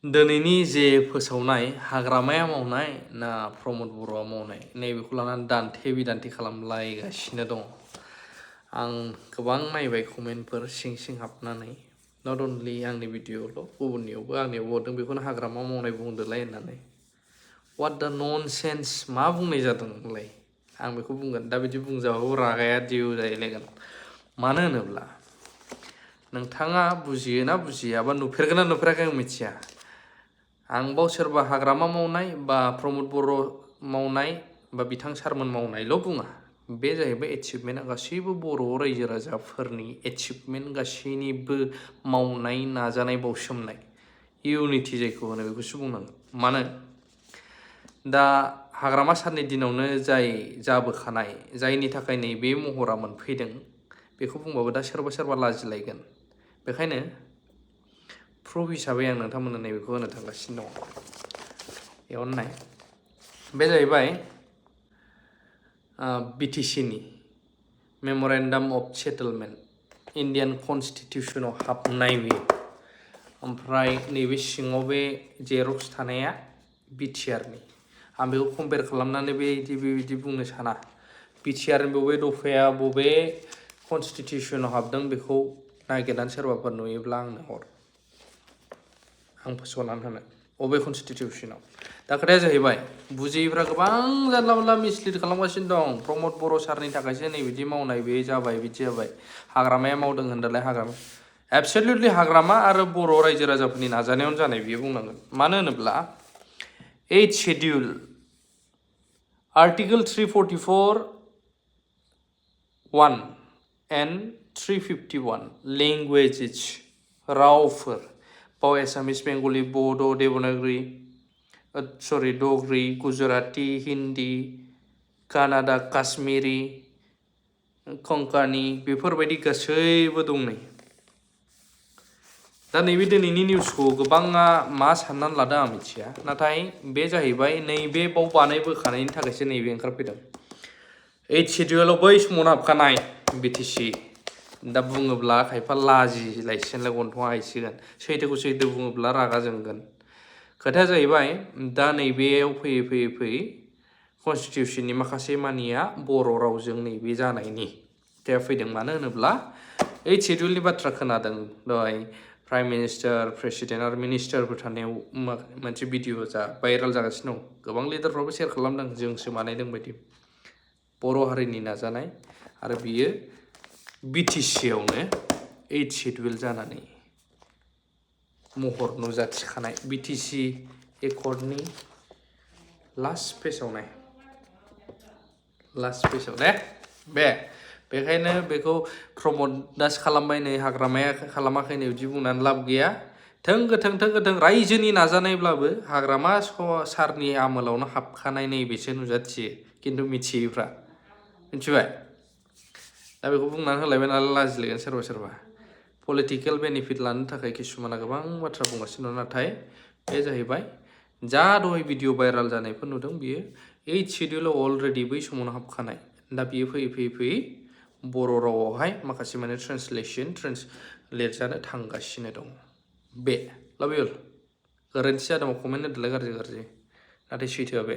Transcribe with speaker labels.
Speaker 1: दिनैनि जे फोसावनाय हाग्रामाया मावनाय ना प्रमद बर'आ मावनाय नैबेखौ लानानै दान्थे बिदान्थे खालामलायगासिनो दङ। आं गोबां नायबाय कमेन्टफोर सिं सिं हाबनानै नट अनलि आंनि भिडिअ'ल' गुबुननियावबो आंनियाव हरदों बेखौनो हाग्रामा मावनाय बुंदोलाय होननानै। वाट दा ननसेन्स मा बुंनाय जादोंलाय आं बेखौ बुंगोन। दा बिदि बुंजाबाबो रागाया दिउ जाहैलायगोन। मानो होनोब्ला नोंथाङा बुजियो ना बुजिया बा नुफेरगोन ना नुफेराखै आं मिथिया। आं बाव सोरबा हाग्रामा मावनाय बा प्रमद बर' मावनाय बा बिथां सारमोन मावनायल' बुङा। बे जाहैबाय एचिभमेन्टआ गासैबो बर' रायजो राजाफोरनि एचिभमेन्ट, गासैनिबो मावनाय नाजानाय बावसोमनाय इउनिटि जायखौ होनो बेखौसो बुंनांगोन। मानो दा हाग्रामा सारनि दिनावनो जाय जाबोखानाय जायनि थाखाय नैबे महरा मोनफैदों बेखौ बुंबाबो दा सोरबा सोरबा लाजिलायगोन। बेखायनो प्रुफ हिसाबै आं नोंथांमोननो नैबेखौ होनो थांगासिनो दङ। बेयावनो नाय, बे जाहैबाय बिटिसिनि मेम'रेन्डाम अफ सेटेलमेन्ट इन्डियान कनस्टिटिउसनाव हाबनाय बेयो। ओमफ्राय नैबे सिङाव बे जेरक्स थानाया बिटिआरनि। आं बेखौ कम्पेयार खालामनानै बेबायदि बुंनो साना। बिटिआरनि बबे दफाया बबे कनस्टिटिउसनाव हाबदों बेखौ नागिरनानै सोरबाफोर नुयोब्ला आंनो हर, आं फोसावनानै होनो बबे कनस्टिटिउसनाव। दा खोथाया जाहैबाय बुजियैफ्रा गोबां जानला मोनला मिसलिड खालामगासिनो दं। प्रमद बर' सारनि थाखायसो नैबिदि मावनाय बे जाबाय बिदि जाबाय, हाग्रामाया मावदों होनदालाय हाग्रामा एबसलिउटलि हाग्रामा आरो बर' रायजो राजाफोरनि नाजानायावनो जानाय बियो बुंनांगोन। मानो होनोब्ला 8th schedule article 344(1) and 351 languages रावफोर बाव एसामिस, बेंगलि, बड', देबनागरि, डगरि, गुजराती, हिन्दी, कानाडा, काश्मीरी, कंकणी बेफोरबायदि गासैबो दं नै। दा नैबे दिनैनि निउसखौ गोबाङा मा साननानै लादों आं मिथिया, नाथाय बे जाहैबाय नैबे बाव बानायबोखानायनि थाखायसो नैबे ओंखारफैदों। 8th शेड्युलाव बै समावनो हाबखानाय बिटिसि। दा बुङोब्ला खायफा लाजिलायसिगोनलाय, गन्थङा हायसिगोन। सैथोखौ सैथो बुङोब्ला रागा जोंगोन। खोथाया जाहैबाय दा नैबेयाव फैयै फैयै फैयै कनस्टिटिउसननि माखासे मानिया बर' रावजों नैबे जानायनि खोथाया फैदों। मानो होनोब्ला 8th शेड्युलनि बाथ्रा खोनादों दहाय प्राइम मिनिस्टार, प्रेसिडेन्ट आरो मिनिस्टारफोर थानायाव मोनसे भिडिअ भाइरेल जागासिनो दं। गोबां लिडारफ्राबो शेयार खालामदों जोंसो बानायदों बायदि। बर' हारिनि नाजानाय आरो बियो बिटिसियावनो 8th शेड्युल जानानै महर नुजाथिखानाय। बिटिसि एकर्डनि लास्ट पेजाव नाय, लास्ट पेजाव दे बे। बेखायनो बेखौ प्रमद दासो खालामबाय नै हाग्रामाया खालामाखै नै बिदि बुंनानै लाब गैया। थों गोथों रायजोनि नाजानायब्लाबो हाग्रामा सारनि आमोलावनो हाबखानाय नैबेसो नुजाथियो, खिन्थु मिथियैफ्रा। मिथिबाय? दा बेखौ बुंनानै होलायबाय नालाय लाजिलायगोन सोरबा सोरबा। पलिटिकेल बेनिफिट लानो थाखाय किसुमाना गोबां बाथ्रा बुंगासिनो दं, नाथाय बे जाहैबाय जा दहाय भिडिअ भाइरेल जानायफोर नुदों बियो 8th शेड्युलाव अलरेडि बै समावनो हाबखानाय। दा बियो फैयै फैयै फैयै बर' रावावहाय माखासे माने ट्रेन्सलेट जानो थांगासिनो दं। बे लाभ इउ अल। गोरोन्थि जादोंबा कमेन्ट होदोलाय गाज्रि गाज्रि, नाथाय सैथोआ बे।